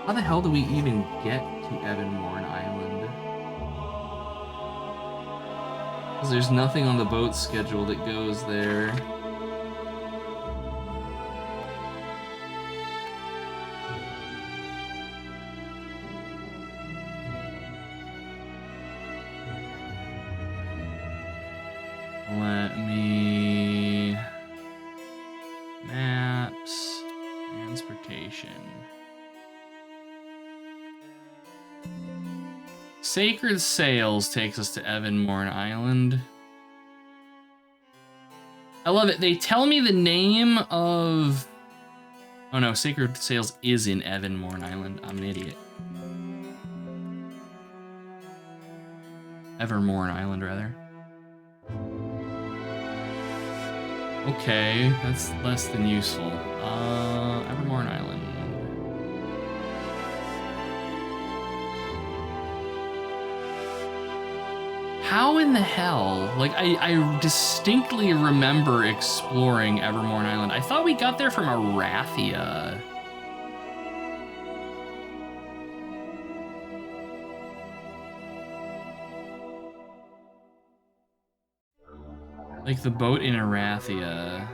How the hell do we even get to Evanmorn Island? Because there's nothing on the boat schedule that goes there. Let me... Maps... Transportation... Sacred Sails takes us to Evanmorn Island. I love it. They tell me the name of... Oh no, Sacred Sails is in Evanmorn Island. I'm an idiot. Evermorn Island, rather. Okay, that's less than useful. Evermorn Island. How in the hell? Like, I distinctly remember exploring Evermorn Island. I thought we got there from Arathia. Like the boat in Arathia.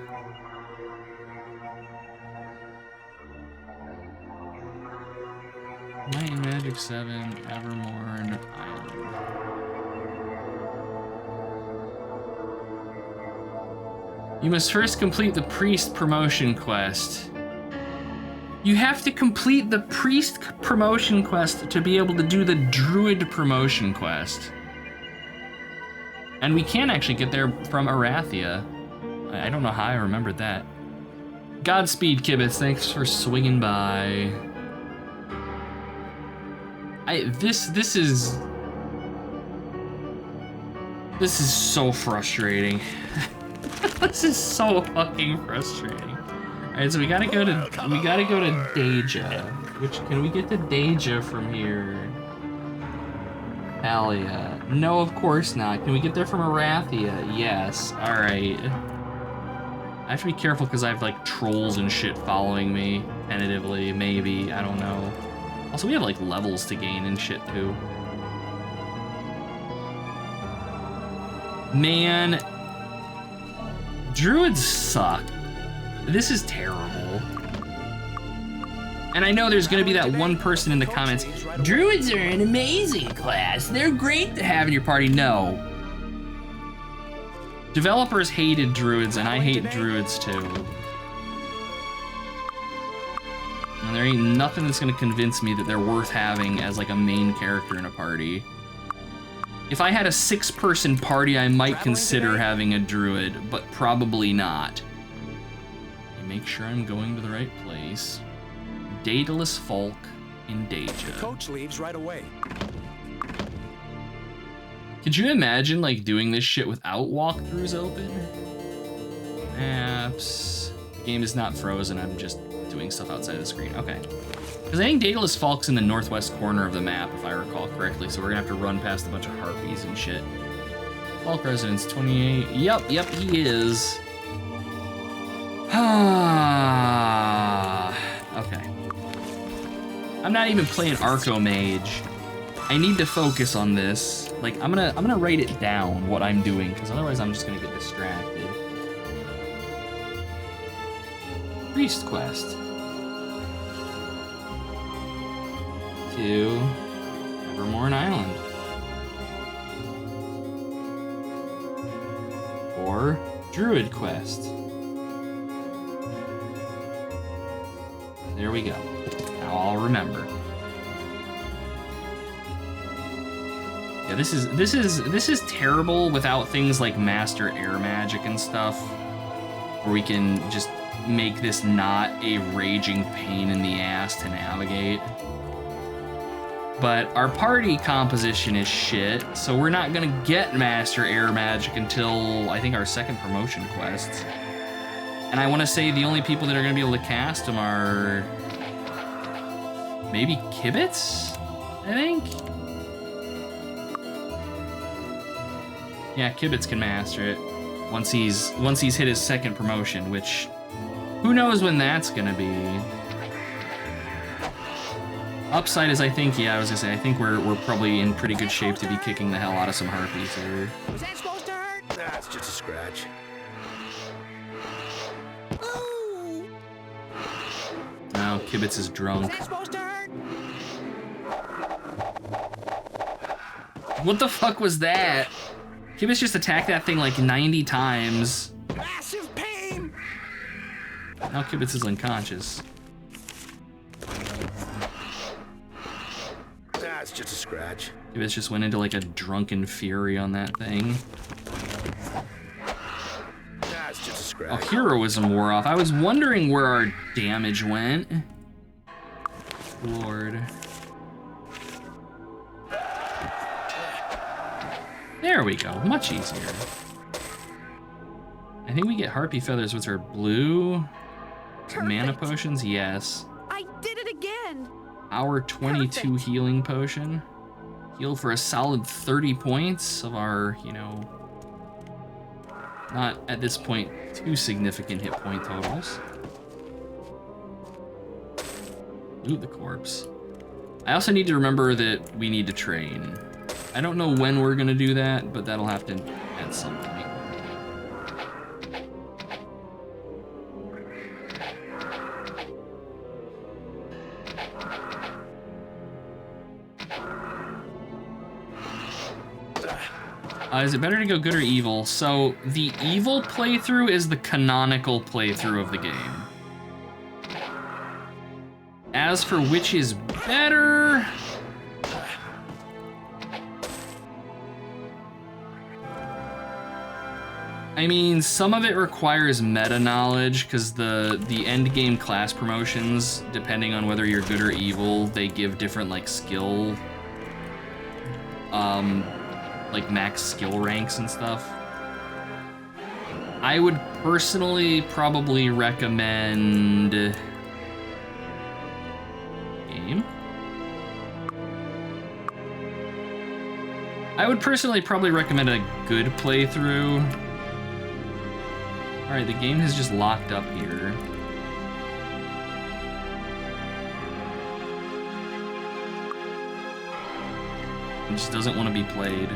Might and Magic 7, Evermorn Island. You must first complete the priest promotion quest. You have to complete the priest promotion quest to be able to do the druid promotion quest. And we can actually get there from Arathia. I don't know how I remembered that. Godspeed, Kibitz. Thanks for swinging by. This is so frustrating. This is so fucking frustrating. All right, so we gotta go to Deja. Which, can we get to Deja from here? Hell yeah. No, of course not. Can we get there from Arathia? Yes. All right. I have to be careful because I have like trolls and shit following me tentatively. Maybe, I don't know. Also, we have like levels to gain and shit too. Man. Druids suck. This is terrible. And I know there's gonna be that one person in the comments, Druids are an amazing class. They're great to have in your party. No. Developers hated Druids, and I hate Druids too. And there ain't nothing that's gonna convince me that they're worth having as like a main character in a party. If I had a 6-person party, I might consider having a druid, but probably not. Make sure I'm going to the right place. Daedalus Folk in Deja. The coach leaves right away. Could you imagine like doing this shit without walkthroughs open? Maps. The game is not frozen, I'm just doing stuff outside the screen. Okay. Because I think Daedalus Folk's in the northwest corner of the map, if I recall correctly, so we're gonna have to run past a bunch of harpies and shit. Falk residence 28. Yep, he is. Okay. I'm not even playing Archomage. I need to focus on this. Like, I'm gonna write it down what I'm doing, because otherwise I'm just gonna get distracted. Priest quest. To Evermorn Island. Or Druid quest. There we go. Now I'll remember. Yeah, this is terrible without things like Master Air Magic and stuff, where we can just make this not a raging pain in the ass to navigate. But our party composition is shit, so we're not gonna get Master Air Magic until I think our second promotion quest. And I want to say the only people that are gonna be able to cast them are maybe Kibitz, I think. Yeah, Kibitz can master it once he's hit his second promotion, which who knows when that's gonna be. Upside is, I think, yeah, I was gonna say, I think we're probably in pretty good shape to be kicking the hell out of some harpies here. Was that supposed to hurt? Nah, it's just a scratch. Ooh. Now Kibitz is drunk. Was that supposed to hurt? What the fuck was that? Kibitz just attacked that thing like 90 times. Massive pain. Now Kibitz is unconscious. Nah, it's just a scratch. Kibitz just went into like a drunken fury on that thing. Nah, it's just a scratch. Oh, heroism wore off. I was wondering where our damage went. Lord. There we go, much easier. I think we get harpy feathers, which are blue. Mana potions, yes. I did it again. Our 22 Perfect. healing potion. Heal for a solid 30 points of our, you know, not at this point too significant hit point totals. Loot the corpse. I also need to remember that we need to train. I don't know when we're gonna do that, but that'll happen at some point. Is it better to go good or evil? So the evil playthrough is the canonical playthrough of the game. As for which is better, I mean, some of it requires meta knowledge because the end game class promotions, depending on whether you're good or evil, they give different like skill, like max skill ranks and stuff. I would personally probably recommend game. I would personally probably recommend a good playthrough. All right, the game has just locked up here. It just doesn't want to be played.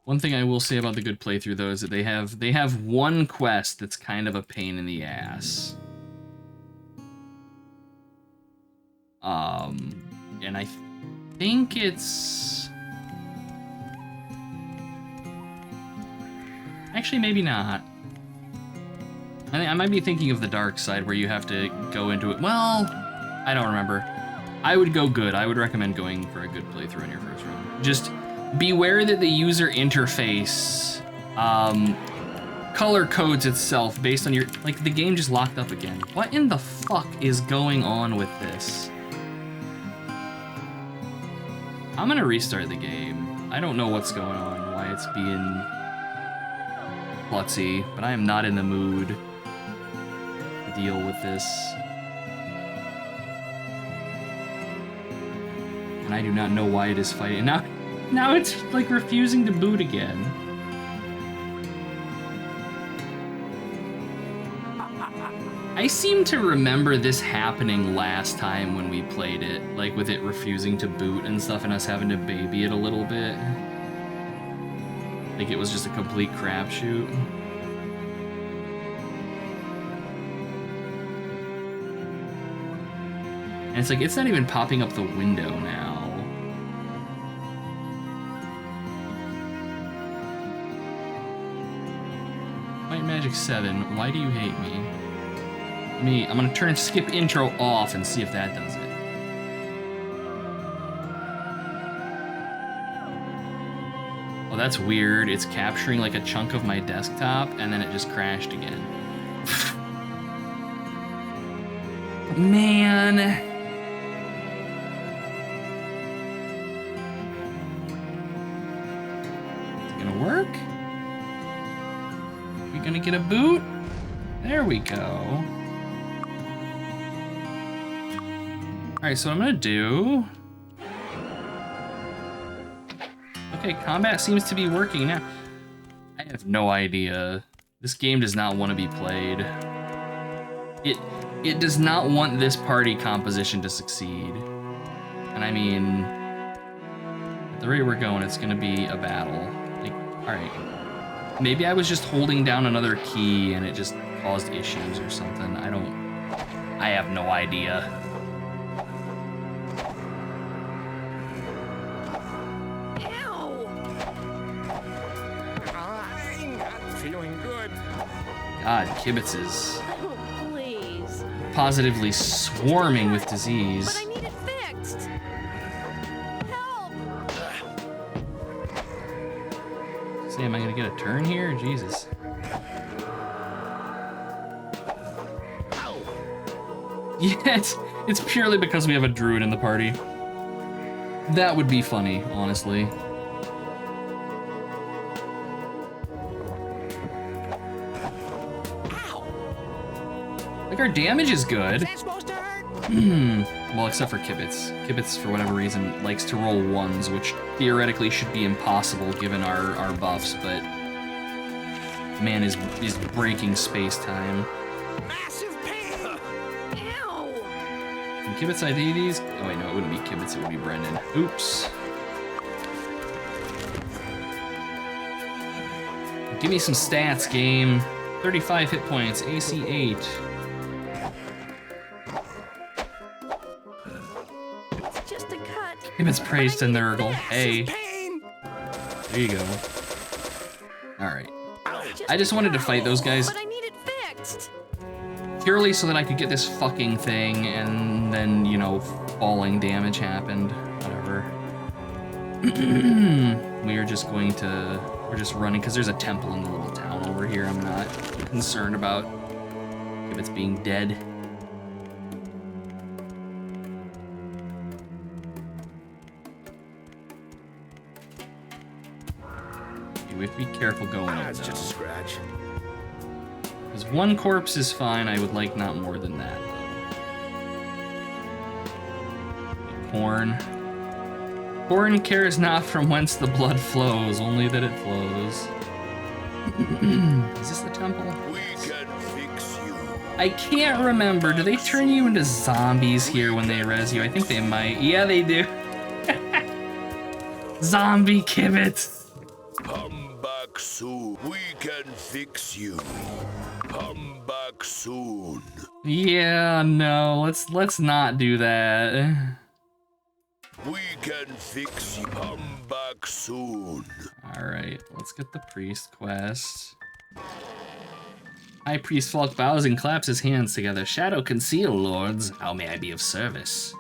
One thing I will say about the good playthrough though is that they have one quest that's kind of a pain in the ass. And I think it's actually maybe not. I might be thinking of the dark side where you have to go into it. Well, I don't remember. I would go good. I would recommend going for a good playthrough in your first run. Just beware that the user interface color codes itself based on your, like, the game just locked up again. What in the fuck is going on with this? I'm gonna restart the game. I don't know what's going on, why it's being klutzy, but I am not in the mood to deal with this. And I do not know why it is fighting. Now it's like refusing to boot again. I seem to remember this happening last time when we played it, like with it refusing to boot and stuff and us having to baby it a little bit. Like it was just a complete crapshoot. And it's like, it's not even popping up the window now. Might Magic 7, why do you hate me? I'm gonna turn skip intro off and see if that does it. Well, that's weird. It's capturing like a chunk of my desktop and then it just crashed again. Man. Is it gonna work? We gonna get a boot? There we go. Alright, so what I'm gonna do... Okay, combat seems to be working now. I have no idea. This game does not want to be played. It does not want this party composition to succeed. And I mean, at the rate we're going, it's gonna be a battle. Like, alright. Maybe I was just holding down another key and it just caused issues or something. I have no idea. God, kibitzes. Oh, please. Positively swarming with disease. But I need it fixed. Help! See, am I gonna get a turn here? Jesus. Yeah, it's purely because we have a druid in the party. That would be funny, honestly. Like, our damage is good. Is that supposed to hurt? Well, except for Kibitz. Kibitz, for whatever reason, likes to roll ones, which theoretically should be impossible given our buffs, but man is breaking space-time. Massive pain! Ow! Can Kibitz ID these? Oh wait, no, it wouldn't be Kibitz, it would be Brendan. Oops. Give me some stats, game. 35 hit points, AC 8. It's just a cut. Kibitz prays to Nurgle. Hey, Pain! there you go. Alright. It's I just wanted to fight those guys But I need it fixed. purely so that I could get this fucking thing, and then, you know, falling damage happened. Whatever. We're just running, because there's a temple in the little town over here. I'm not concerned about if it's being dead. We have to be careful going in, It's just a though. scratch. Because one corpse is fine, I would like not more than that, though. Corn. Corn cares not from whence the blood flows, only that it flows. Is this the temple? We can fix you. I can't remember. Do they turn you into zombies here when they res you? I think they might. Yeah, they do. Zombie Kibitz. Come back soon. We can fix you. Come back soon. Yeah, no. Let's not do that. We can fix you. Come back soon. Alright, let's get the priest quest. High Priest Falk bows and claps his hands together. Shadow conceal, lords. How may I be of service?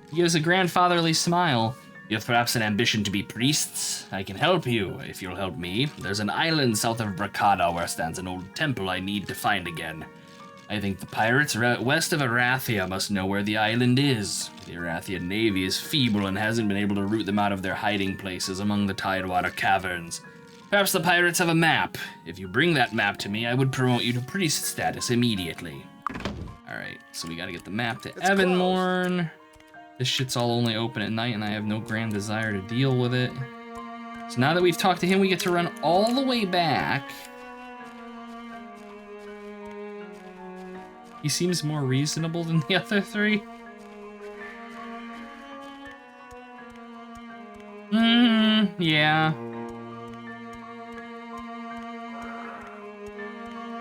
He gives a grandfatherly smile. You have perhaps an ambition to be priests? I can help you, if you'll help me. There's an island south of Bracada where stands an old temple I need to find again. I think the pirates west of Arathia must know where the island is. The Arathian navy is feeble and hasn't been able to root them out of their hiding places among the Tidewater caverns. Perhaps the pirates have a map. If you bring that map to me, I would promote you to priest status immediately. Alright, so we gotta get the map to Evanmorn. This shit's all only open at night and I have no grand desire to deal with it. So now that we've talked to him, we get to run all the way back. He seems more reasonable than the other three. Yeah.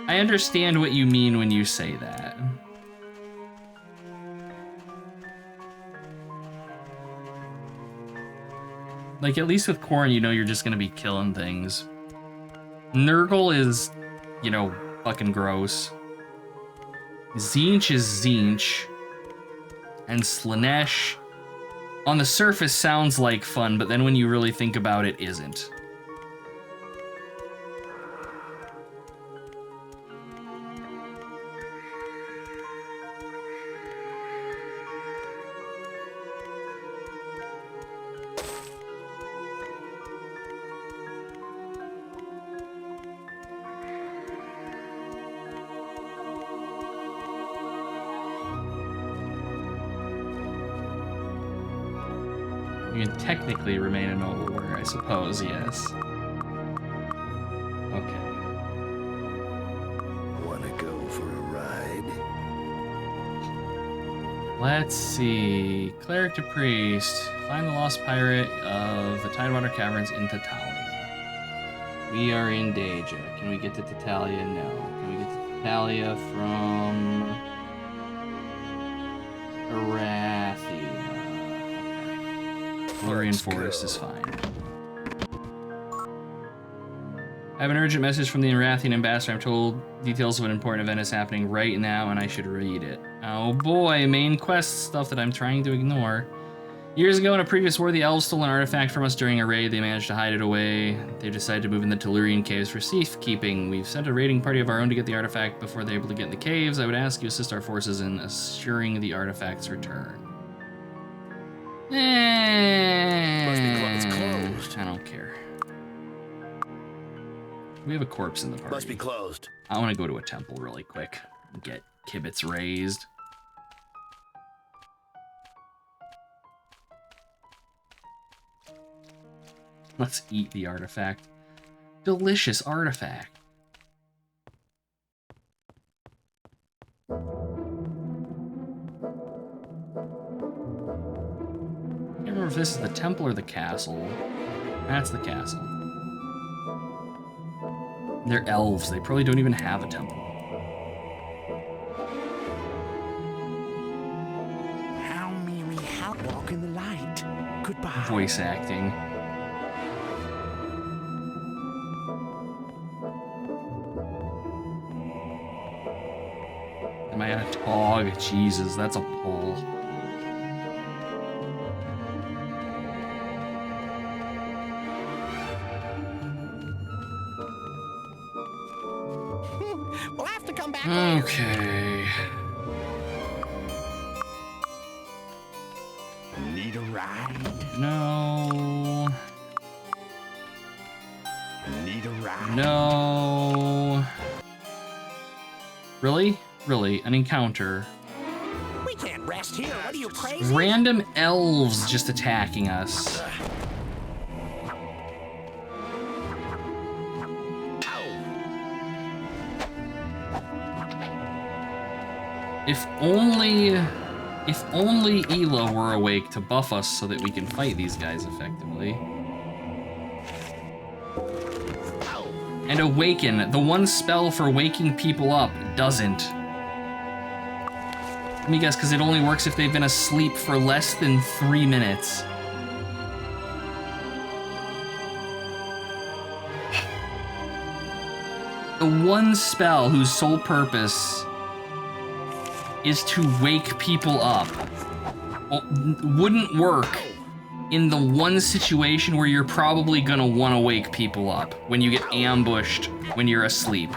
I understand what you mean when you say that. Like, at least with Corn, you know you're just gonna be killing things. Nurgle is, you know, fucking gross. Tzeentch is Tzeentch. And Slaanesh, on the surface, sounds like fun, but then when you really think about it, isn't. You can technically remain a noble warrior, I suppose, yes. Okay. Wanna go for a ride? Let's see. Cleric to priest. Find the lost pirate of the Tidewater Caverns in Tatalia. We are in Deja. Can we get to Tatalia? No. Can we get to Tatalia from Arathia? Florian Forest is fine. I have an urgent message from the Arathian ambassador. I'm told details of an important event is happening right now, and I should read it. Oh boy, main quest stuff that I'm trying to ignore. Years ago, in a previous war, the elves stole an artifact from us during a raid. They managed to hide it away. They decided to move in the Tellurian caves for safekeeping. We've sent a raiding party of our own to get the artifact before they're able to get in the caves. I would ask you to assist our forces in assuring the artifact's return. It's closed. I don't care. We have a corpse in the party. Must be closed. I want to go to a temple really quick and get kibitz raised. Let's eat the artifact. Delicious artifact. I can't remember if this is the temple or the castle. That's the castle. They're elves. They probably don't even have a temple. How may we help walk in the light? Goodbye. Voice acting. Am I on a tog? Jesus, that's a pull. We'll have to come back. Okay. Need a ride? No. Need a ride? No. Really? Really? An encounter? We can't rest here. What are you, crazy? Random elves just attacking us. If only Ela were awake to buff us so that we can fight these guys effectively. And Awaken, the one spell for waking people up, doesn't. Let me guess, because it only works if they've been asleep for less than 3 minutes. The one spell whose sole purpose is to wake people up wouldn't work in the one situation where you're probably gonna want to wake people up, when you get ambushed when you're asleep.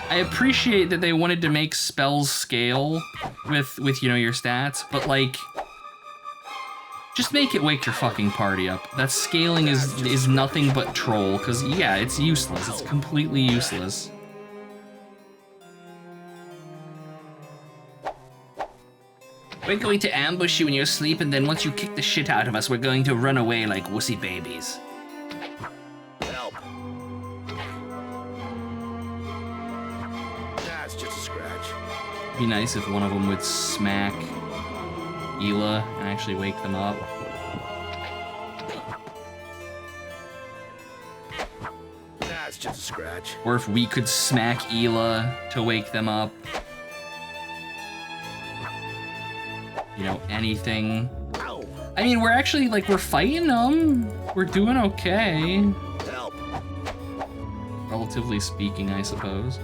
I appreciate that they wanted to make spells scale with you know, your stats, but like, just make it wake your fucking party up. That scaling is nothing but troll, because yeah, it's useless. It's completely useless. We're going to ambush you when you're asleep, and then once you kick the shit out of us, we're going to run away like wussy babies. Help. That's just a scratch. It'd be nice if one of them would smack Ela and actually wake them up. That's just a scratch. Or if we could smack Ela to wake them up. You know, anything. I mean, we're actually, like, we're fighting them. We're doing okay. Help. Relatively speaking, I suppose.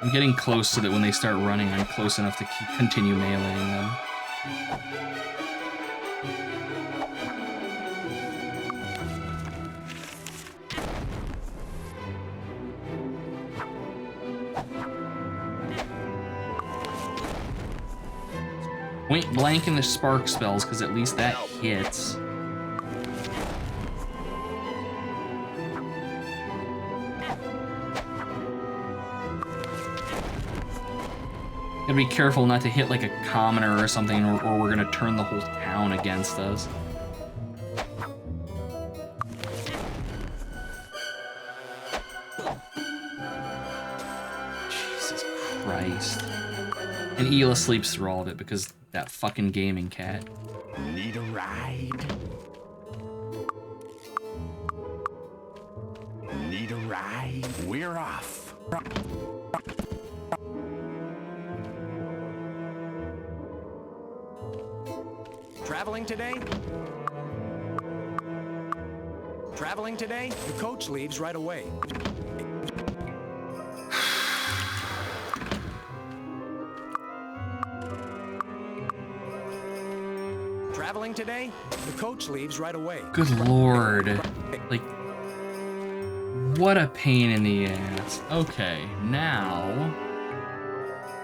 I'm getting close so that when they start running, I'm close enough to continue meleeing them. Point blank in the spark spells, because at least that hits. Gotta be careful not to hit like a commoner or something, or we're gonna turn the whole town against us. Jesus Christ. And Hila sleeps through all of it because that fucking gaming cat. Need a ride? Need a ride? We're off. Traveling today? Traveling today? The coach leaves right away. Traveling today? The coach leaves right away. Good lord. Like, what a pain in the ass. Okay, now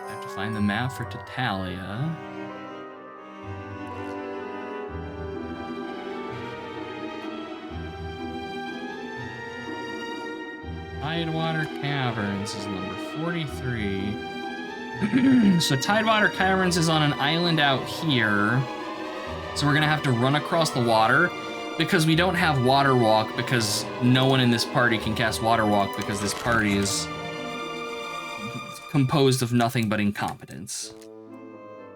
I have to find the map for Tatalia. Tidewater Caverns is number 43. So Tidewater Caverns is on an island out here. So we're gonna have to run across the water because we don't have Water Walk, because no one in this party can cast Water Walk because this party is composed of nothing but incompetence.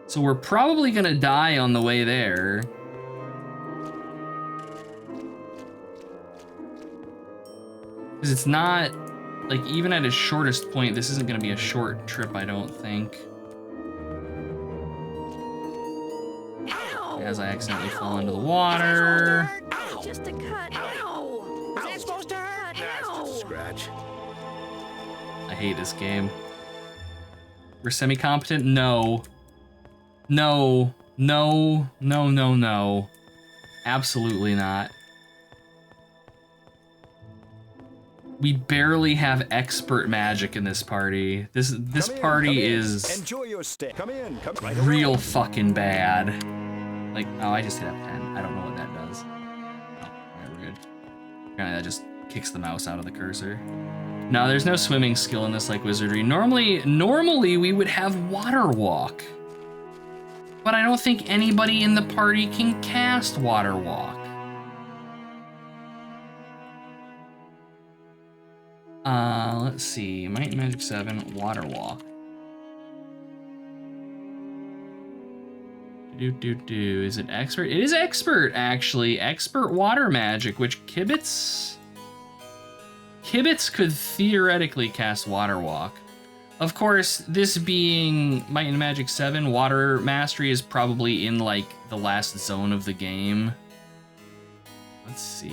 So we're probably gonna die on the way there. Because it's not, like, even at its shortest point, this isn't gonna be a short trip, I don't think. As I accidentally fall into the water. Just a cut. Ow! Is that supposed to hurt? Ow! Scratch. I hate this game. We're semi-competent? No. No. No. No, no, no. Absolutely not. We barely have expert magic in this party. This party is Enjoy your stay. Come in. Come right real fucking bad. Like, oh, I just hit F10. I don't know what that does. Oh, alright, we're good. Apparently that just kicks the mouse out of the cursor. No, there's no swimming skill in this like wizardry. Normally we would have Water Walk. But I don't think anybody in the party can cast Water Walk. Let's see. Might and Magic 7, Water Walk. Is it expert? It is expert, actually. Expert water magic, which Kibitz could theoretically cast Water Walk. Of course, this being Might and Magic 7, Water Mastery is probably in, like, the last zone of the game. Let's see.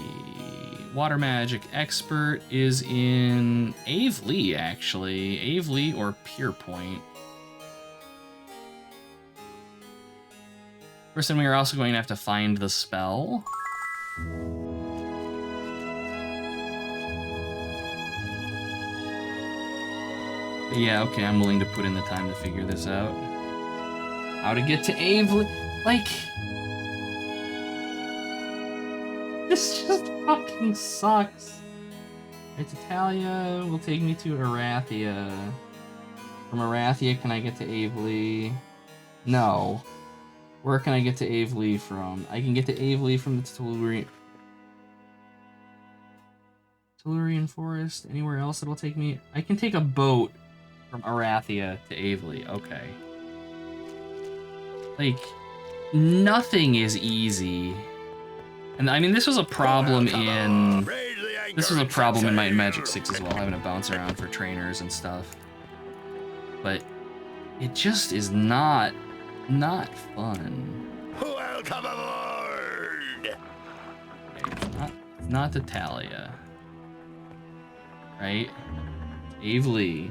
Water Magic Expert is in Avely, actually. Avely or Pierpoint. Of course, then we are also going to have to find the spell. But yeah, okay, I'm willing to put in the time to figure this out. How to get to Avely. Like, this just fucking sucks. Right, Tatalia will take me to Arathia. From Arathia, can I get to Avely? No. Where can I get to Avely from? I can get to Avely from the Tellurian Forest. Anywhere else it'll take me? I can take a boat from Arathia to Avely. Okay. Like, nothing is easy. And I mean, this was a problem in... This was a problem in Might and Magic 6 as well, having to bounce around for trainers and stuff. But it just is not fun. Welcome aboard! Okay, it's not Tatalia. Right? Avely.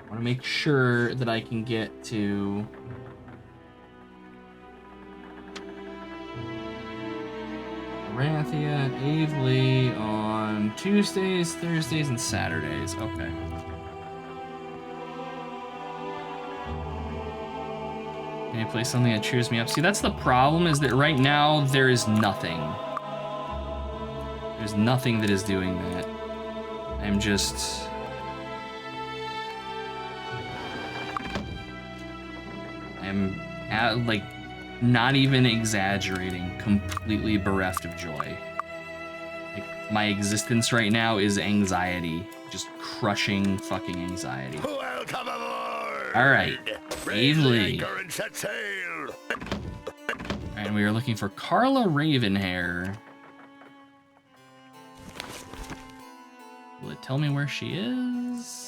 I want to make sure that I can get to... Arathia and Avely on Tuesdays, Thursdays, and Saturdays. Okay. Can you play something that cheers me up? See, that's the problem, is that right now there is nothing. There's nothing that is doing that. I'm just... I'm like not even exaggerating, completely bereft of joy. Like my existence right now is anxiety, just crushing fucking anxiety. Welcome aboard! All right, Raise Lee. anchor and set sail. And we are looking for Carla Ravenhair. Will it tell me where she is?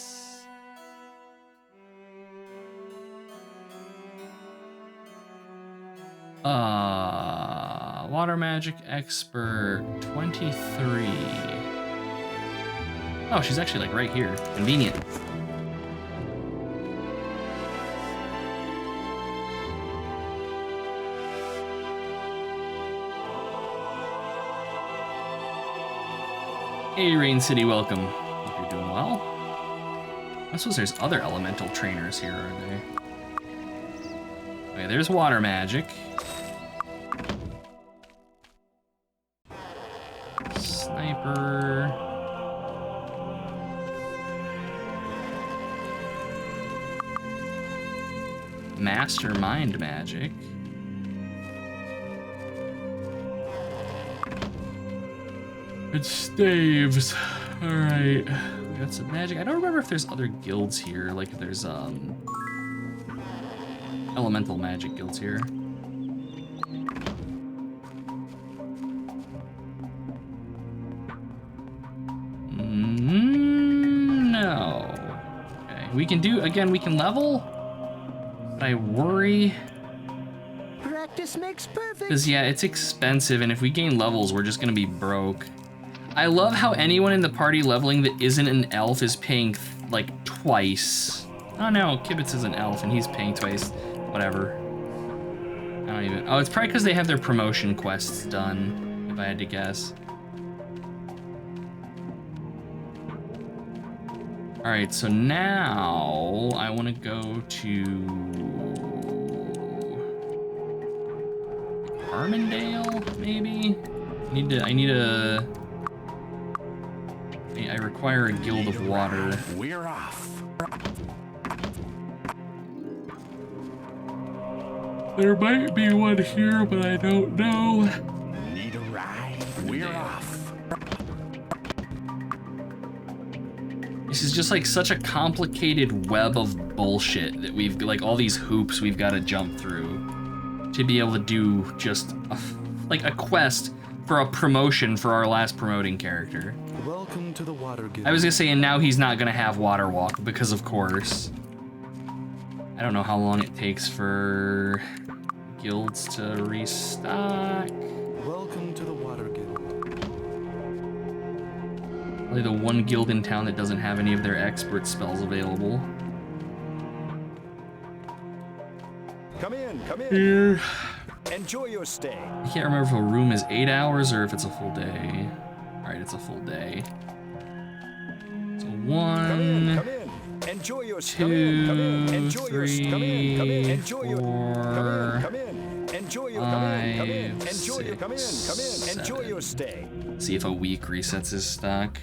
Water magic expert 23. Oh, she's actually like right here. Convenient. Hey, Rain City, welcome. Hope you're doing well. I suppose there's other elemental trainers here, are there? Okay, there's water magic. Sniper. Mastermind magic. It staves. Alright. We got some magic. I don't remember if there's other guilds here, like if there's elemental magic guilds here. No. Okay. We can do, again, we can level, but I worry. Practice makes perfect. Because, yeah, it's expensive, and if we gain levels, we're just gonna be broke. I love how anyone in the party leveling that isn't an elf is paying, like, twice. Oh no, Kibitz is an elf, and he's paying twice. Whatever. I don't even... Oh, it's probably because they have their promotion quests done, if I had to guess. Alright, so now I want to go to Armendale, maybe? I require a guild of water. We're off. There might be one here, but I don't know. Need a ride? We're off. This is just like such a complicated web of bullshit that we've, like all these hoops we've got to jump through to be able to do just like a quest for a promotion for our last promoting character. Welcome to the Water Guild. I was gonna say, and now he's not gonna have Water Walk because of course. I don't know how long it takes for guilds to restock. Welcome to the Water Guild. Probably the one guild in town that doesn't have any of their expert spells available. Come in, come in. Here. Enjoy your stay. I can't remember if a room is 8 hours or if it's a full day. Alright, it's a full day. So Come in, 1, come in. Enjoy your 2, come in, come in. Enjoy your come in, come in. 3, Enjoy your 4, come in. Enjoy your come in, come in. Enjoy your come in, come in. Enjoy your stay. See if a week resets his stock.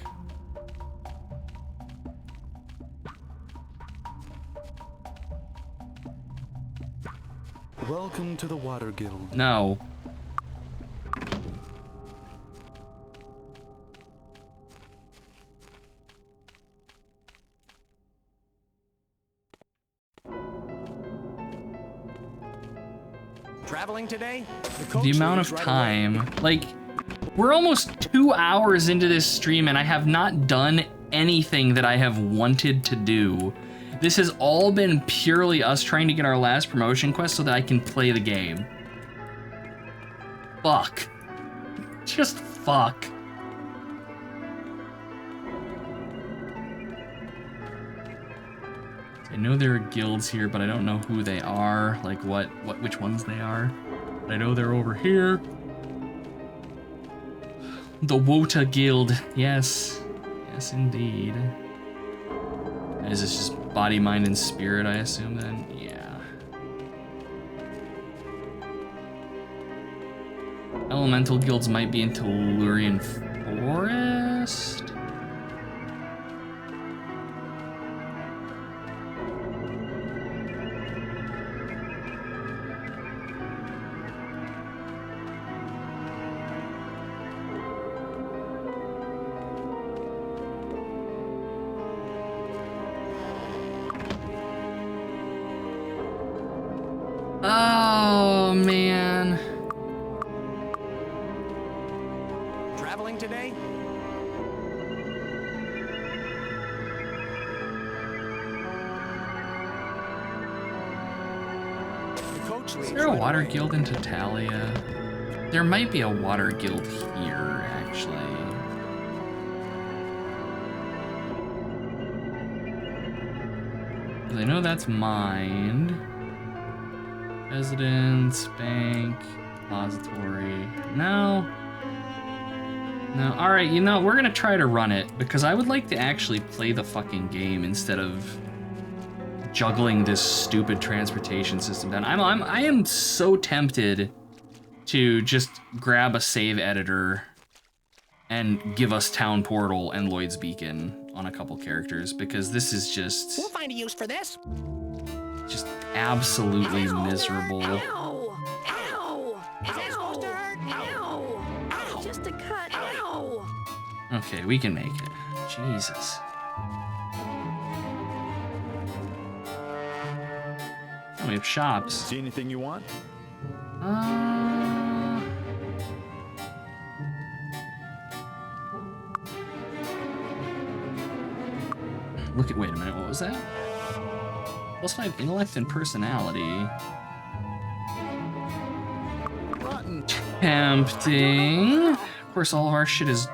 Welcome to the Water Guild. No. Traveling today? The amount of time, like, we're almost 2 hours into this stream and I have not done anything that I have wanted to do. This has all been purely us trying to get our last promotion quest so that I can play the game. Fuck. Just fuck. I know there are guilds here, but I don't know who they are, like which ones they are. But I know they're over here. The Wota Guild, yes. Yes, indeed. Is this just body, mind, and spirit, I assume, then? Yeah. Elemental guilds might be in Tellurian forest. Oh, man. Traveling today? The coach leaves Is there a right water away. guild in Tatalia? There might be a water guild here, actually. 'Cause I know that's mined. Residence, bank, depository. No. No, alright, you know, we're gonna try to run it, because I would like to actually play the fucking game instead of juggling this stupid transportation system down. I am so tempted to just grab a save editor and give us Town Portal and Lloyd's Beacon on a couple characters, because this is just We'll find a use for this. absolutely miserable. Ow! Ow! Is that supposed to hurt? Ow! Ow! Just a cut. Ow! Okay, we can make it. Jesus. Oh, we have shops. See anything you want? Look at, wait a minute, what was that? +5 intellect and personality. Rotten. Tempting. Of course, all of our shit is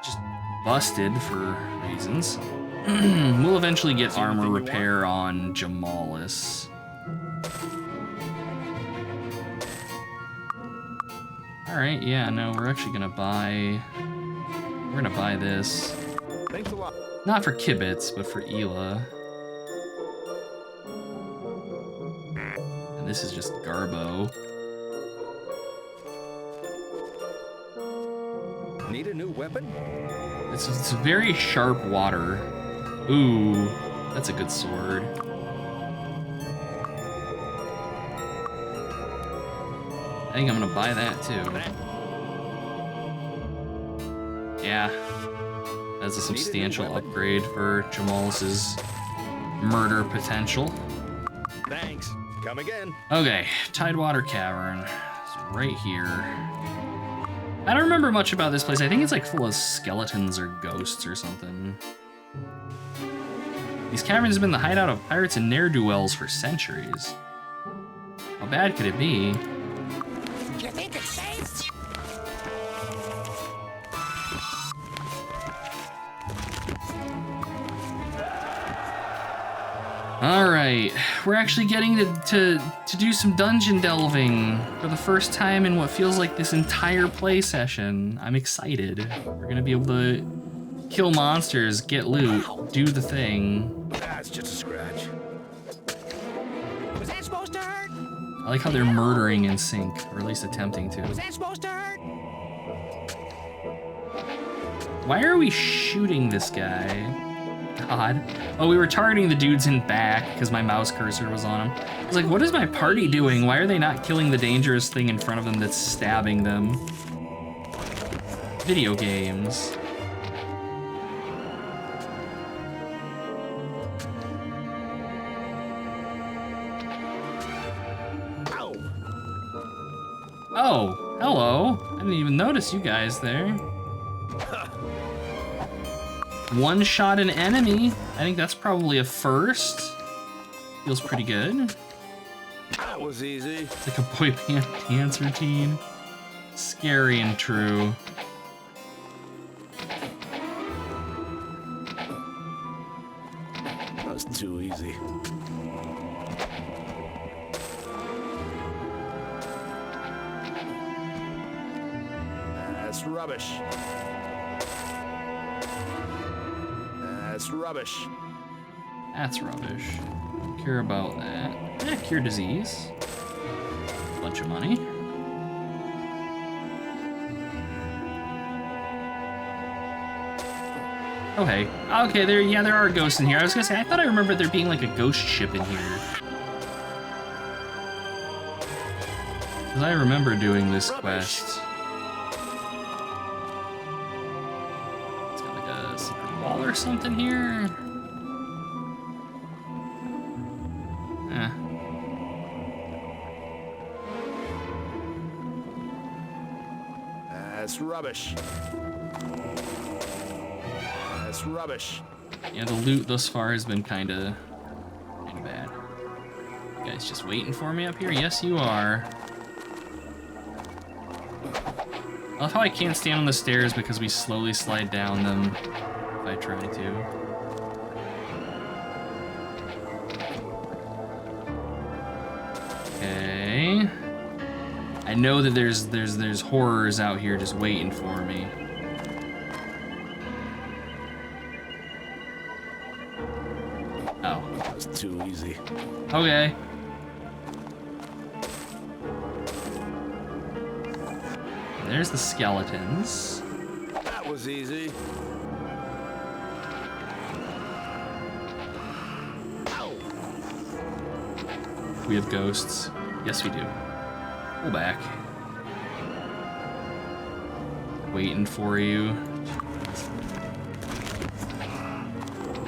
just busted for reasons. We'll eventually get armor repair on Jamalis. Alright, yeah, no, we're actually gonna buy... We're gonna buy this. Thanks a lot. Not for Kibitz, but for Ela. And this is just Garbo. Need a new weapon? It's very sharp water. Ooh, that's a good sword. I think I'm gonna buy that too. Yeah, that's a substantial upgrade for Jamalis's murder potential. Thanks. Come again. Okay, Tidewater Cavern. It's right here. I don't remember much about this place. I think it's like full of skeletons or ghosts or something. These caverns have been the hideout of pirates and ne'er-do-wells for centuries. How bad could it be? You think it's safe? Alright, we're actually getting to do some dungeon delving for the first time in what feels like this entire play session. I'm excited. We're gonna be able to kill monsters, get loot, do the thing. That's just a scratch. Was that supposed to hurt? I like how they're murdering in sync, or at least attempting to. Was that supposed to hurt? Why are we shooting this guy? God. Oh, we were targeting the dudes in back because my mouse cursor was on him. I was like, what is my party doing? Why are they not killing the dangerous thing in front of them that's stabbing them? Video games. Ow. Oh, hello. I didn't even notice you guys there. One shot an enemy. I think that's probably a first. Feels pretty good. That was easy. It's like a boy band dance routine. Scary and true. That was too easy. That's rubbish. That's rubbish. That's rubbish. Don't care about that. Cure disease. Bunch of money. Oh, hey. Okay, there are ghosts in here. I was gonna say, I thought I remembered there being like a ghost ship in here. Because I remember doing this quest. It's got like a secret wall or something here. That's rubbish. That's rubbish. Yeah, the loot thus far has been kinda bad. You guys just waiting for me up here? Yes, you are. I love how I can't stand on the stairs because we slowly slide down them if I try to. Okay. I know that there's horrors out here just waiting for me. Oh. That was too easy. Okay. There's the skeletons. That was easy. We have ghosts. Yes, we do. Pull back. Waiting for you.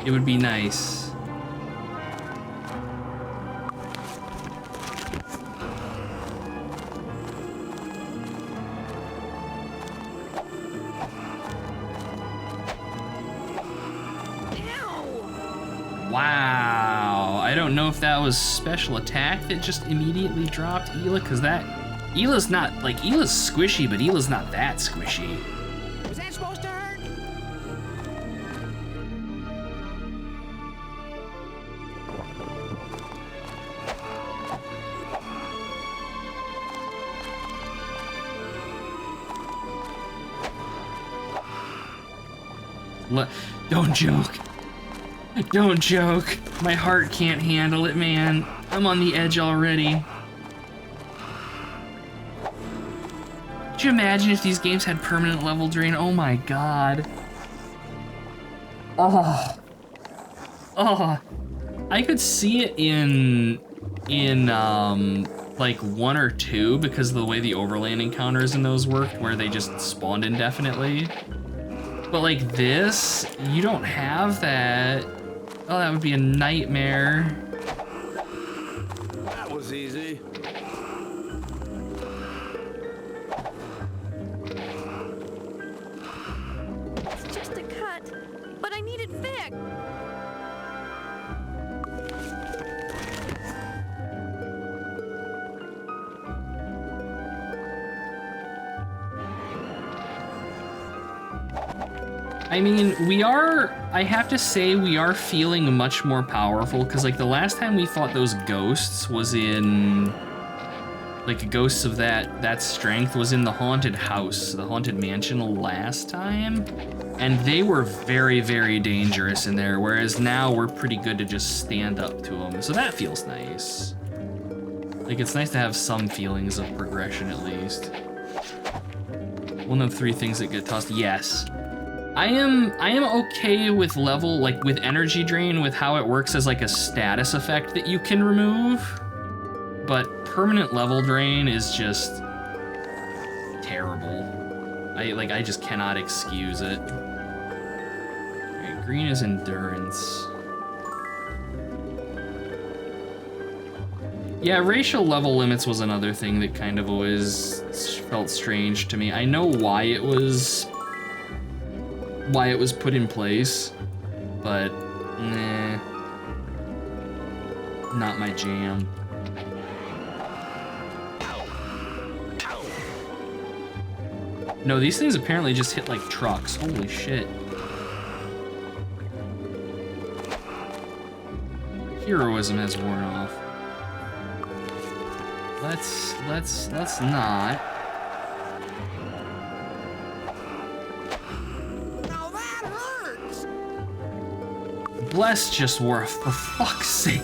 It would be nice. Wow, I don't know if that was special attack that just immediately dropped Ela, because Ela's not, like, Ela's squishy, but Ela's not that squishy. Was that supposed to hurt? Don't joke. Don't joke. My heart can't handle it, man. I'm on the edge already. Could you imagine if these games had permanent level drain? Oh my god. Oh. Oh. I could see it in like 1 or 2 because of the way the overland encounters in those worked, where they just spawned indefinitely. But like this, you don't have that. Oh, that would be a nightmare. That was easy. It's just a cut, but I need it fixed. I mean, I have to say, we are feeling much more powerful, because like the last time we fought those ghosts was in, like ghosts of that strength was in the haunted house, the haunted mansion last time, and they were very, very dangerous in there, whereas now we're pretty good to just stand up to them, so that feels nice. Like, it's nice to have some feelings of progression at least. One of 3 things that get tossed, yes. I am okay with with energy drain, with how it works as like a status effect that you can remove, but permanent level drain is just terrible. I just cannot excuse it. Okay, green is endurance. Yeah, racial level limits was another thing that kind of always felt strange to me. I know why it was put in place, but nah, not my jam. No, these things apparently just hit like trucks. Holy shit. Heroism has worn off. Let's not. Now that hurts! Bless just wore, for fuck's sake.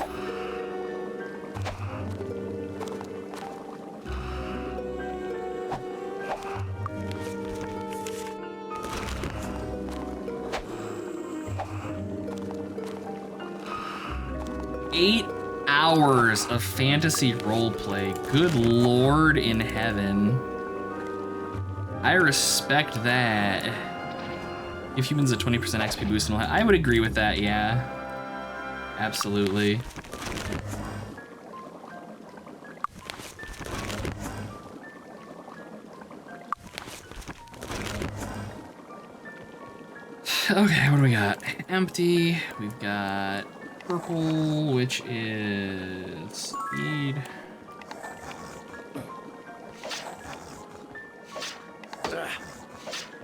hours of fantasy roleplay. Good Lord in heaven. I respect that. Give humans a 20% XP boost and all that. I would agree with that, yeah. Absolutely. Okay, what do we got? Empty. We've got purple, which is speed.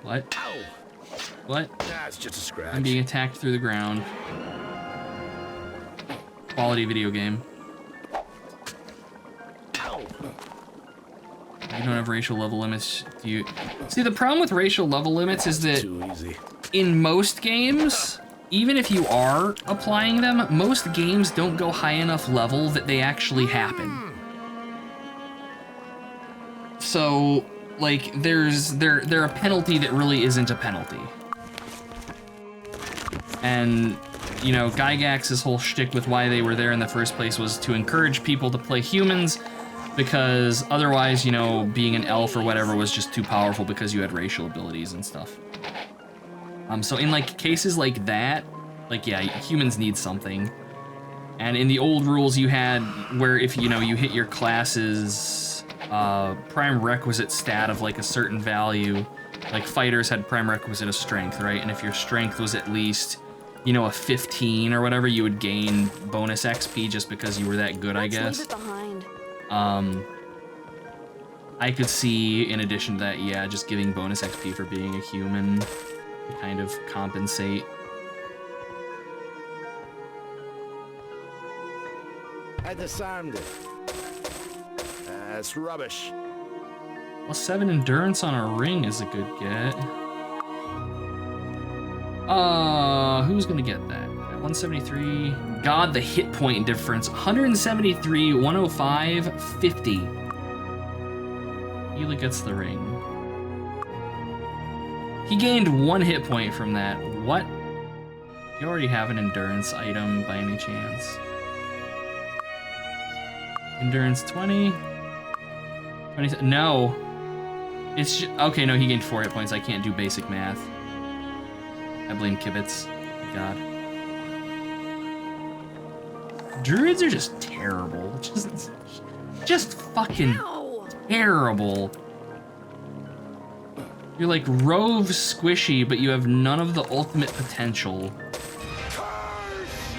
What? Ow. What? Nah, it's just a scratch. I'm being attacked through the ground. Quality video game. Ow. You don't have racial level limits. Do you? See, the problem with racial level limits is that Too easy. in most games, even if you are applying them, most games don't go high enough level that they actually happen. So, like, they're a penalty that really isn't a penalty. And, you know, Gygax's whole shtick with why they were there in the first place was to encourage people to play humans, because otherwise, you know, being an elf or whatever was just too powerful because you had racial abilities and stuff. So in like cases like that, like, yeah, humans need something. And in the old rules you had where if, you know, you hit your class's prime requisite stat of like a certain value, like fighters had prime requisite of strength, right? And if your strength was at least, you know, a 15 or whatever, you would gain bonus XP just because you were that good, I guess. Leave it behind. I could see, in addition to that, yeah, just giving bonus XP for being a human to kind of compensate. I disarmed it. That's rubbish. +7 endurance on a ring is a good get. Who's gonna get that? 173. God, the hit point difference. 173, 105, 50. Hela gets the ring. He gained 1 hit point from that. What? Do you already have an endurance item by any chance? Endurance 20? 20, no. It's just, okay, no, he gained 4 hit points. I can't do basic math. I blame Kibitz. God. Druids are just terrible. Just fucking Ow! terrible. You're like Rove squishy, but you have none of the ultimate potential.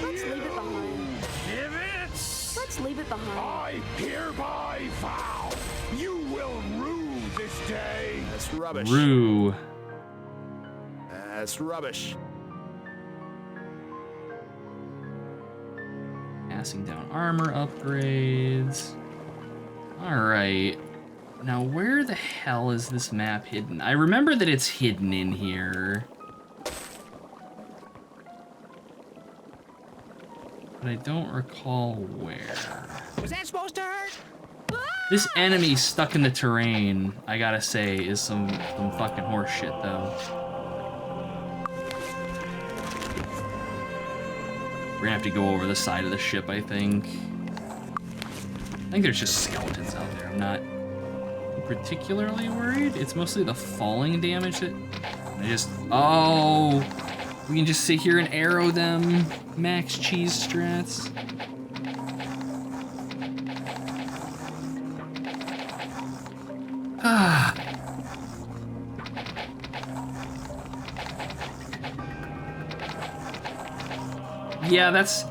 Let's leave it behind. Kibitz! Let's leave it behind. I hereby vow you will rue this day. That's rubbish. Rue. That's rubbish. Passing down armor upgrades. Alright. Now, where the hell is this map hidden? I remember that it's hidden in here. But I don't recall where. Was that supposed to hurt? This enemy stuck in the terrain, I gotta say, is some fucking horse shit, though. We're gonna have to go over the side of the ship, I think. I think there's just skeletons out there. I'm not particularly worried. It's mostly the falling damage that I just... Oh! We can just sit here and arrow them. Max cheese strats. Ah. Yeah, that's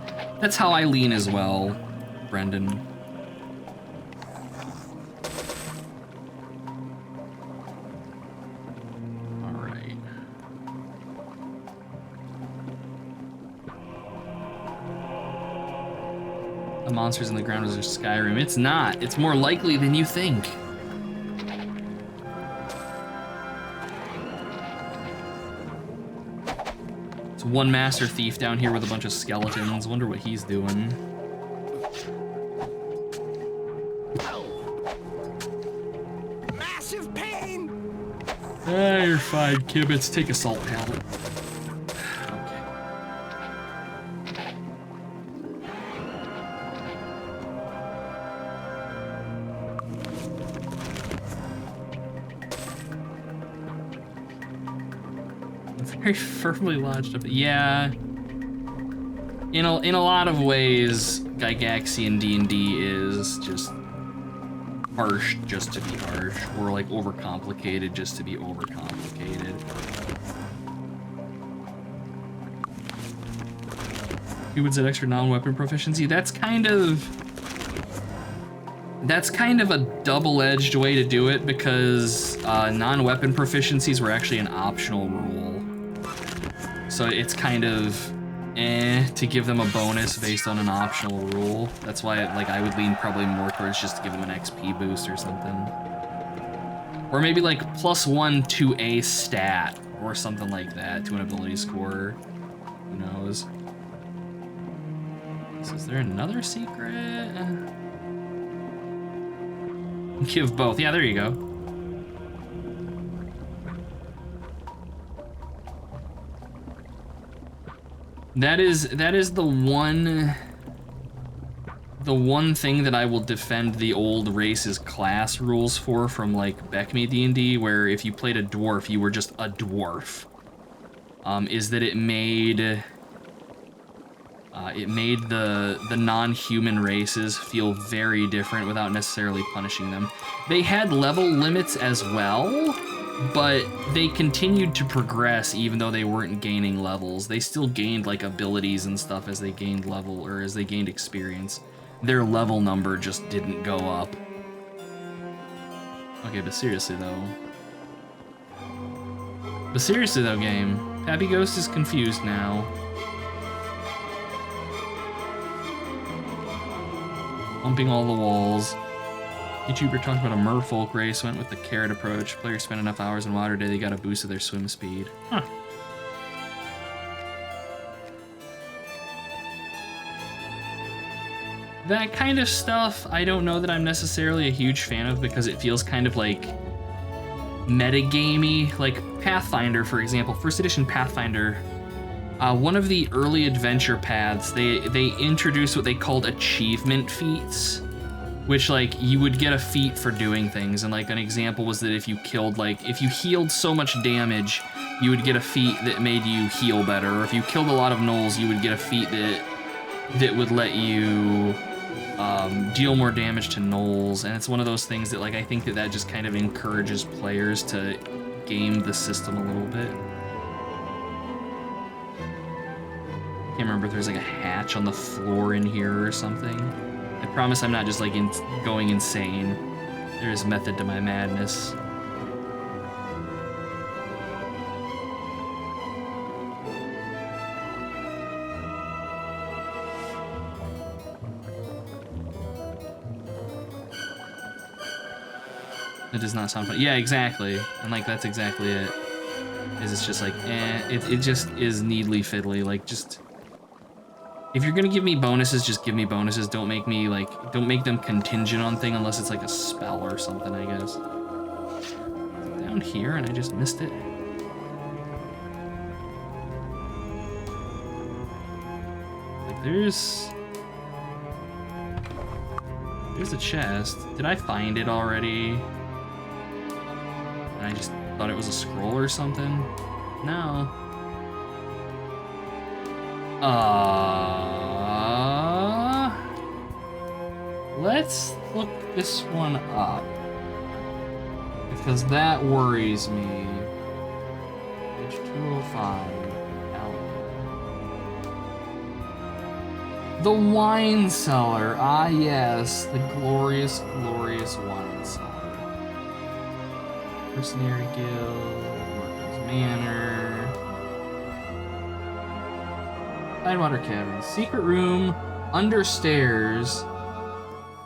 how I lean as well, Brendan. All right. The monsters in the ground is Skyrim. It's not. It's more likely than you think. One master thief down here with a bunch of skeletons. Wonder what he's doing. Massive pain! Ah, you're fine, Kibitz. Take a salt tablet. Okay. Very firmly lodged up. Yeah. In a lot of ways, Gygaxian D&D is just harsh just to be harsh, or like overcomplicated just to be overcomplicated. Who would say extra non-weapon proficiency? That's kind of a double-edged way to do it, because non-weapon proficiencies were actually an optional rule. So it's kind of to give them a bonus based on an optional rule. That's why I would lean probably more towards just to give them an XP boost or something. Or maybe like +1 to a stat or something like that to an ability score. Who knows? So is there another secret? Give both. Yeah, there you go. That is the one thing that I will defend the old race's class rules for from like Beckme D&D, where if you played a dwarf, you were just a dwarf. Is that it made the non-human races feel very different without necessarily punishing them. They had level limits as well, but they continued to progress even though they weren't gaining levels. They still gained like abilities and stuff as they gained level, or as they gained experience. Their level number just didn't go up. Okay, but seriously though, game. Happy Ghost is confused now. Bumping all the walls. YouTuber talked about a merfolk race, went with the carrot approach. Players spend enough hours in water day, they got a boost of their swim speed. Huh. That kind of stuff, I don't know that I'm necessarily a huge fan of, because it feels kind of like metagamey. Like Pathfinder, for example, first edition Pathfinder, one of the early adventure paths, they introduced what they called achievement feats, which like you would get a feat for doing things. And like an example was that if you healed so much damage, you would get a feat that made you heal better. Or if you killed a lot of gnolls, you would get a feat that would let you deal more damage to gnolls. And it's one of those things that like I think that just kind of encourages players to game the system a little bit. I can't remember if there's like a hatch on the floor in here or something. I promise I'm not just like going insane. There is method to my madness. It does not sound fun. Yeah, exactly. And like that's exactly it. It's just like, it just is needly fiddly. Like just, if you're gonna give me bonuses, just give me bonuses. Don't make them contingent on thing unless it's like a spell or something, I guess. Down here and I just missed it. Like there's a chest. Did I find it already? And I just thought it was a scroll or something? No. Let's look this one up, because that worries me. Page 205. The wine cellar. Ah, yes, the glorious, glorious wine cellar. Mercenary Guild, Marco's Manor. Tidewater Cabin, secret room under stairs.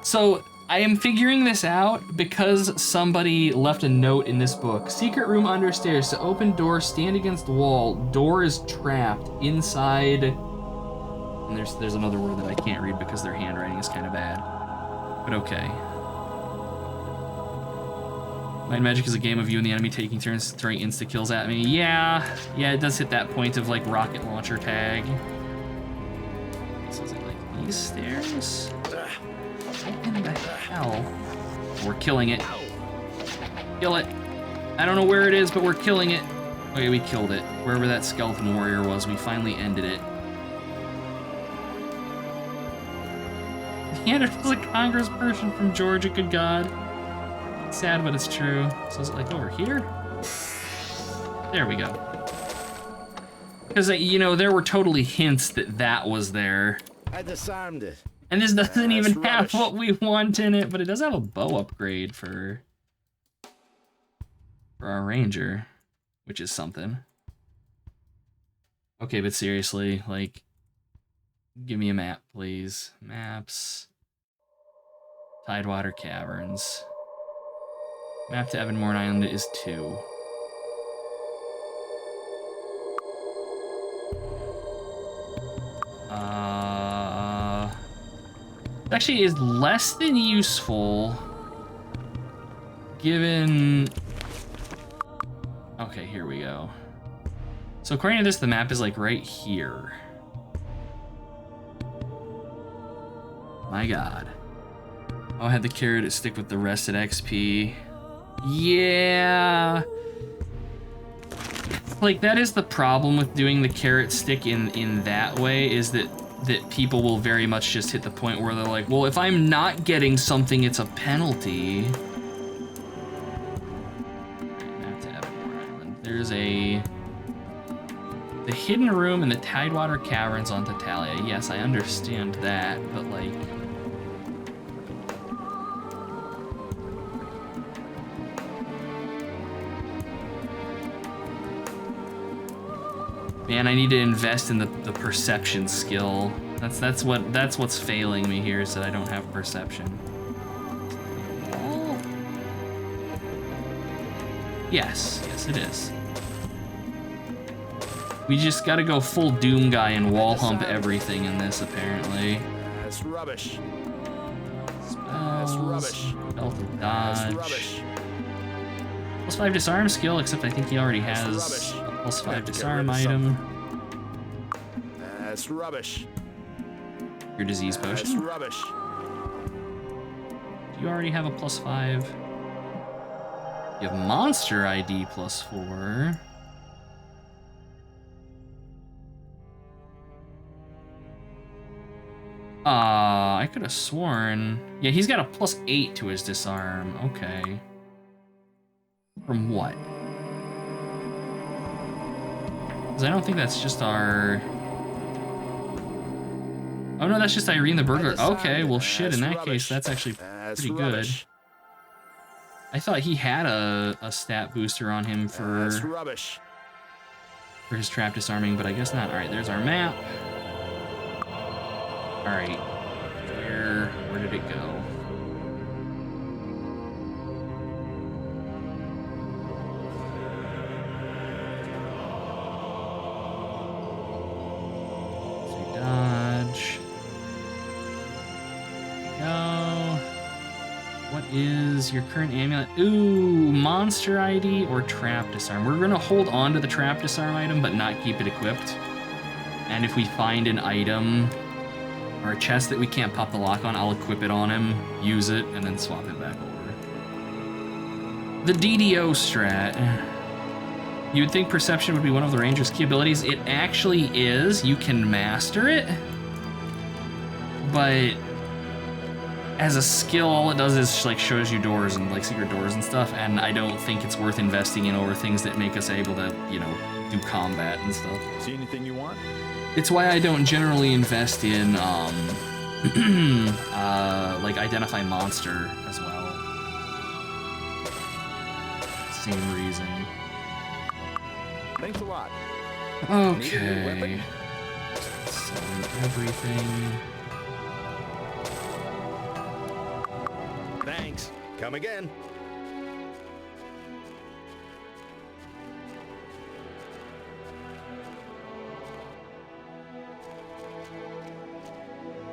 So I am figuring this out because somebody left a note in this book. Secret room under stairs. To open door, stand against the wall. Door is trapped inside. And there's another word that I can't read because their handwriting is kind of bad. But okay. Light Magic is a game of you and the enemy taking turns throwing insta-kills at me. Yeah, it does hit that point of like rocket launcher tag. So is it like these stairs? What in the hell? We're killing it. Kill it. I don't know where it is, but we're killing it. Okay, we killed it. Wherever that skeleton warrior was, we finally ended it. And it was a congressperson from Georgia, good God. Sad, but it's true. So is it like over here? There we go. Because, you know, there were totally hints that that was there. I disarmed it. And this doesn't even rubbish. have what we want in it, but it does have a bow upgrade for our ranger, which is something. Okay, but seriously, like, give me a map, please. Maps. Tidewater Caverns. Map to Evanmore Island is 2. Actually is less than useful given... Okay, here we go. So according to this, the map is like right here. My God. Oh, I had the carrot to stick with the rested XP. Yeah. Like, that is the problem with doing the carrot stick in that way, is that people will very much just hit the point where they're like, well, if I'm not getting something, it's a penalty. Alright, map to Evanmore Island. There's the hidden room in the Tidewater Caverns on Tatalia. Yes, I understand that, but like... Man, I need to invest in the perception skill. That's what's failing me here, is that I don't have perception. Yes, it is. We just gotta go full Doom guy and wall hump everything in this, apparently. That's rubbish. Spells, rubbish. Belt of That's dodge. rubbish. +5 disarm skill, except I think he already has a +5 disarm item. That's rubbish. Your disease That's potion. rubbish. Do you already have a +5? You have monster ID +4. I could have sworn. Yeah, he's got a +8 to his disarm. Okay. From what? Because I don't think that's just our... Oh no, that's just Irene the Burglar. Okay, well shit, in that case, that's actually pretty good. I thought he had a stat booster on him for his trap disarming, but I guess not. Alright, there's our map. Alright. Where did it go? Dodge. Go. What is your current amulet? Ooh, monster ID or trap disarm. We're gonna hold on to the trap disarm item, but not keep it equipped. And if we find an item or a chest that we can't pop the lock on, I'll equip it on him, use it, and then swap it back over. The DDO strat. You would think perception would be one of the ranger's key abilities. It actually is. You can master it. But as a skill, all it does is like shows you doors and like secret doors and stuff, and I don't think it's worth investing in over things that make us able to, you know, do combat and stuff. See anything you want? It's why I don't generally invest in like identify monster as well. Same reason. Thanks a lot. Okay. Selling everything. Thanks. Come again.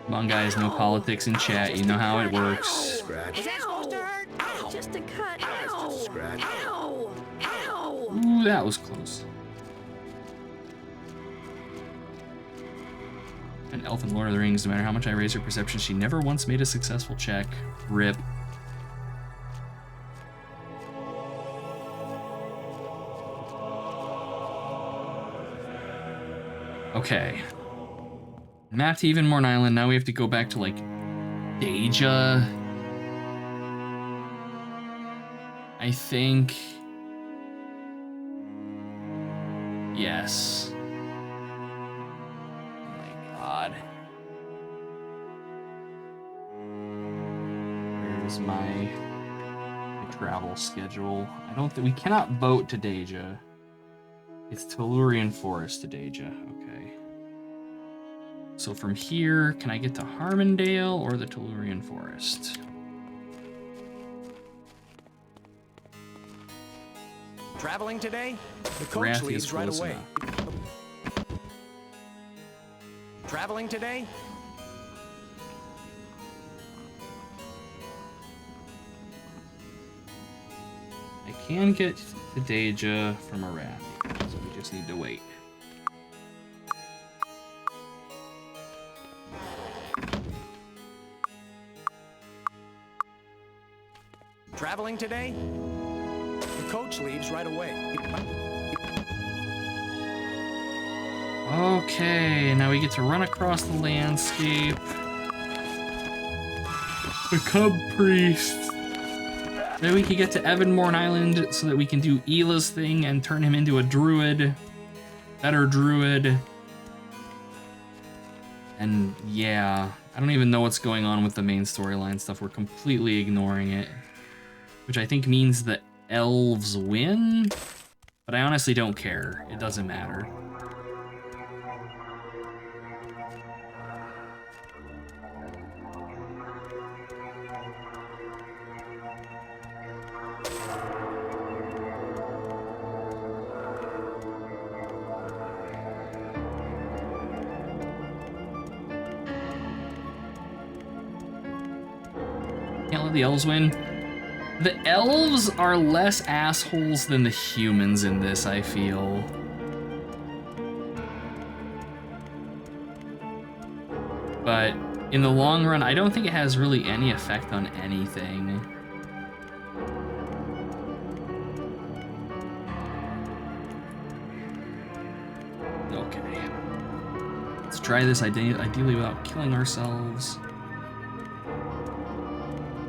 Come on, guys, no politics in chat. You know how it works. Scratch. Is that supposed to hurt? Ow. Just a cut. Ow. Scratch. Ow. Ow. Ooh, that was close. An elf in Lord of the Rings, no matter how much I raise her perception, she never once made a successful check. Rip. Okay. Map to Evenmorn Island. Now we have to go back to, like, Deja. I think... Yes. Oh my god. Where's my travel schedule? I don't think we cannot boat to Deja. It's Tellurian Forest to Deja. Okay. So from here, can I get to Harmondale or the Tellurian Forest? Traveling today? The coach leaves right away. Traveling today? I can get to Deja from Arathi, so we just need to wait. Traveling today? The coach leaves right away. Okay, now we get to run across the landscape. The Cub Priest. Then we can get to Evenmorn Island so that we can do Ela's thing and turn him into a druid. Better druid. And yeah, I don't even know what's going on with the main storyline stuff. We're completely ignoring it. Which I think means the elves win, but I honestly don't care. It doesn't matter. Can't let the elves win. The elves are less assholes than the humans in this, I feel. But in the long run, I don't think it has really any effect on anything. Okay. Let's try this ideally without killing ourselves.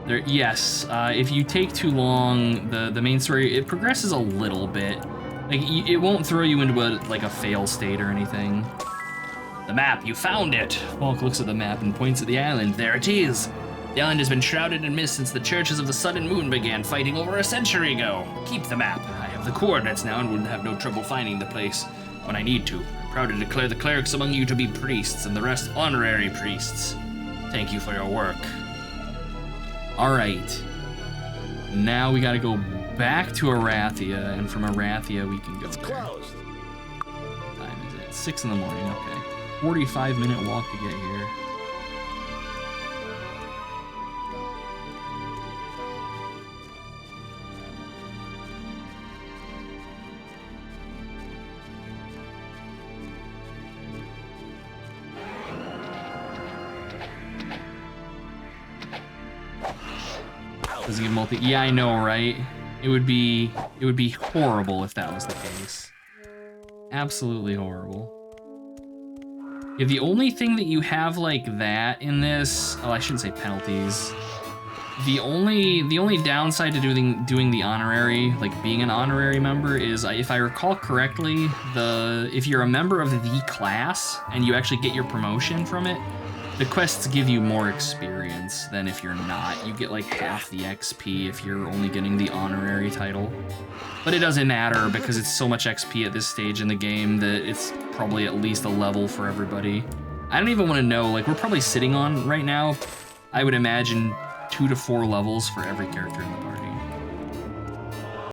There, yes, if you take too long, the main story, it progresses a little bit. Like, it won't throw you into a fail state or anything. The map, you found it! Falk looks at the map and points at the island. There it is! The island has been shrouded in mist since the Churches of the Sun and Moon began fighting over a century ago. Keep the map. I have the coordinates now and will have no trouble finding the place when I need to. I'm proud to declare the clerics among you to be priests and the rest honorary priests. Thank you for your work. Alright, now we gotta go back to Arathia, and from Arathia we can go there. Closed. What time is it? 6 in the morning, okay. 45-minute walk to get here. Does it give multi? Yeah, I know, right? It would be horrible if that was the case. Absolutely horrible. Yeah, the only thing that you have like that in this, oh, I shouldn't say penalties. The only downside to doing the honorary, like being an honorary member, is if I recall correctly, if you're a member of the class and you actually get your promotion from it, the quests give you more experience than if you're not. You get like half the XP if you're only getting the honorary title. But it doesn't matter because it's so much XP at this stage in the game that it's probably at least a level for everybody. I don't even want to know, like we're probably sitting on right now, I would imagine 2 to 4 levels for every character in the party.